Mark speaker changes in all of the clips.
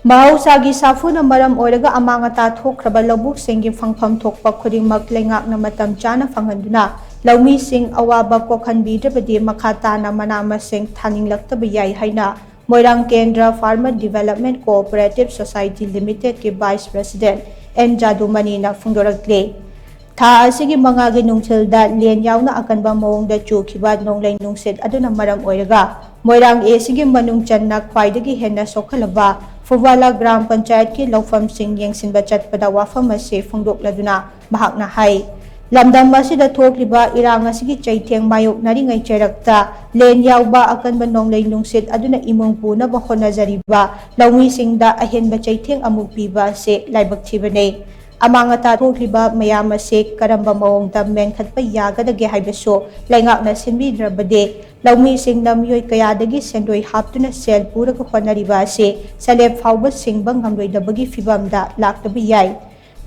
Speaker 1: Mahoushagi SHAPHUna maram oiraga amang ata THOKRABA LOUBUK SINGI PHANGPHAM THOKPA KHUDINGMAK Leingak na Matam Chana PHANGHANDUNA Loumee Shing Awaba Kokhanbidrabadi Makha Tana Manam THANINGLAKTABA HAINA MOIRANG KENDRA Farmer Development Co-OPERATIVE Society Limited ke Vice President and JADUMANI na PHONGDORAKLI Tha asigi mangagi nungthilda len yauna akanba mawongda chukhiba nonglai nungsit aduna maram oiraga moirang asigi manung channa khwaidagi henna sokhalaba Fuwala Gram Panchayat ki laufam sing yengsinba chatpada wafam ase phongdokladuna mahakna hai lamdam asida thokliba irang asigi chaitheng mayok naringai cherakta len yauba akanba nonglai nungsit aduna imong puna ba khonajariba Loumee Shingda ahenba chaitheng amuk piba se laibak thibane amang ata thokliba mayam ase karamba mawongda menkhatpa yagadage haibaso Leingak na sinbidrabade Loumee Shingna miyoi kayadagi sendoi haptuna sel puraga honariba ase salep fauba singba ngamloidabagi fibamda laktaba yai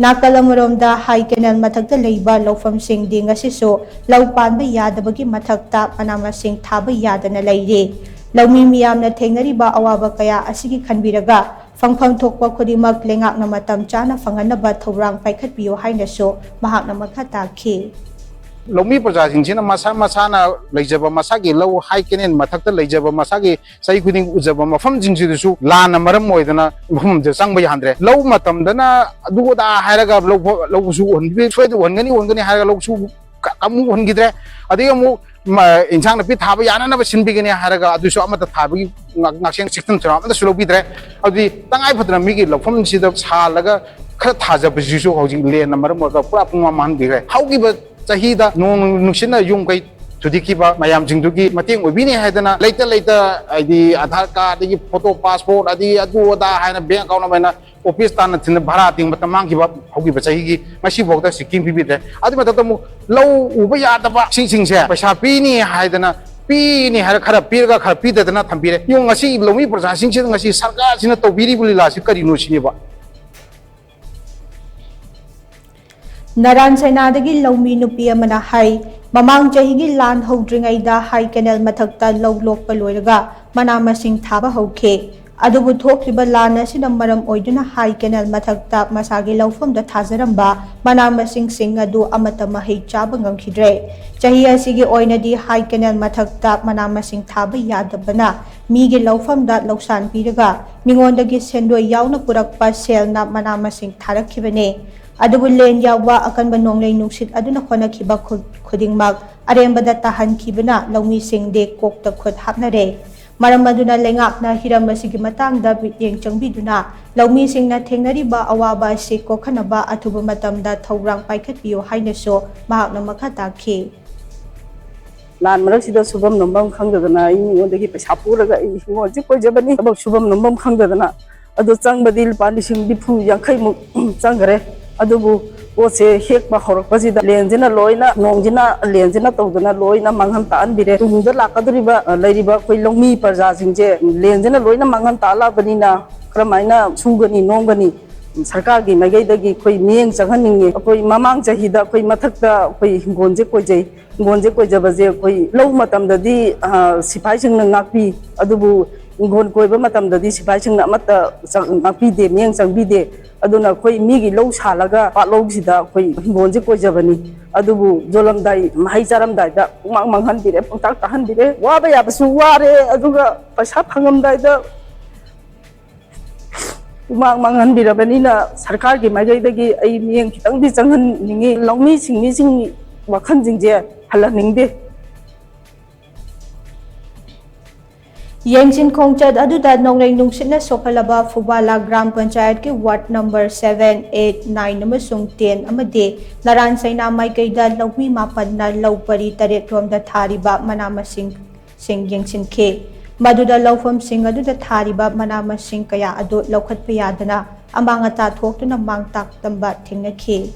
Speaker 1: nakalamuromda hai canal mathakta leiba laufam singdi ngasiso lau panba yadabagi mathakta panama sing thaba yadana leire Loumee miyamna thengnariba awaba kaya asigi khanbiraga Phangpham thokpa khudingmak Leingak na Matam Chana phanghanaba thorang paikhatpiyo hainaso mahakna makha takhi
Speaker 2: Loumee Prajasingchina masana leijaba masagi lau hai kenen mathakta leijaba masagi sai khuding ujaba mafam jingsidusu lana maram moidana mafam je sangba yandre lau matamdana aduda hairaga lau su onbi soidu ongani hairaga lau su kamu ongidre adiga mu insang na pi thaba yana na sinbigani hairaga adusu amata thabagi ngakseng siktam chama amata sulobidre adi tangai phadna migi laufam sida salaga khara thajabasisu hauji le na maram moga pura puma man digre haugiba Chahida nung nuksina yung kay tudikiba mayam jingdugi mating ubini haidana later id Aadhaar card adi photo passport adi adu da haina bank account na office tan tin bhara ting matamang kiba hogi bachagi masi bogda sikim bibide adi matamu low uba ya daba sing se paisa pini haidana pini har khara pirga khara pidadana thambire yung ngasi Loumee Prajasing se ngasi sarkar sina tobiri bulila si karino siniba
Speaker 1: Naran Sainadagi Loumee nupi amana hai mamang chahigi lan hodringaida hai canal mathakta lok paloiraga manama sing thaba hokhe adubu thokliba lan asina maram oiduna hai canal mathakta masagi laufamda thajaramba manama sing adu amata mahei chaba ngamkhidre chahi asigi oinadi hai canal mathakta manama sing thaba yadabana migi laufamda lausan piraga mingondagi sendoi yauna purakpa selna manama sing tharakhibane adubu len yawa akanba nonglai nungsit aduna khonakhiba khudingmak arembada tahankhibana Loumee Shingde kokta khud hapnare maram aduna Leingak na hiram asigi matangda bityeng changbiduna Loumee Shingna thengnariba awaba se kokhanaba athuba matamda thorang paikhatpiyo hainaso mahakna makha takhi
Speaker 3: lan marak sida subam nombam khangdadana ingondagi paisa puraga ingonji kojabani abak subam nombam khangdadana adu changbadil panising difu yankhai mu changgare adubu ose hekba horakpasida lenjina loina nongjina lenjina tawdana loina mangham taan bire tungda lakadriba leiriba koi Loumee Prajasingje lenjina loina mangham tala banina kramaina sugani nongani sarkar gi magaidagi koi mieng changhaningi koi mamang chahida koi mathakta koi gonje koijabaje koi lau matamdadi sipai singna ngakpi adubu ngon koiba matamdadi sipai singna amata ngakpi de mieng changbi de aduna koi migi lau salaga patlog sida koi ngonje koijabani adubu jolamdai mahai charamdai da umang manghan bire pungtak tahan bire waba yabasu ware aduga paisa phangamdai da umang manghan birabani na sarkar gi majaidagi ai mieng kitang di changhan ningi Loumee Shing wakhan jingje halaningde
Speaker 1: Yengsin Khongchad aduda nonglai nungsitna sokhalaba Fuwala Gram Panchayat ki Ward number 7, 8, 9 amasung 10 amade Naran Saina maikaida Loumee mapan na laupari taret romda thariba manama sing yengsin ke maduda laufam sing aduda thariba manama sing kaya adu laukhatpa yadana amang ata thoktuna mangtak tamba thingna ke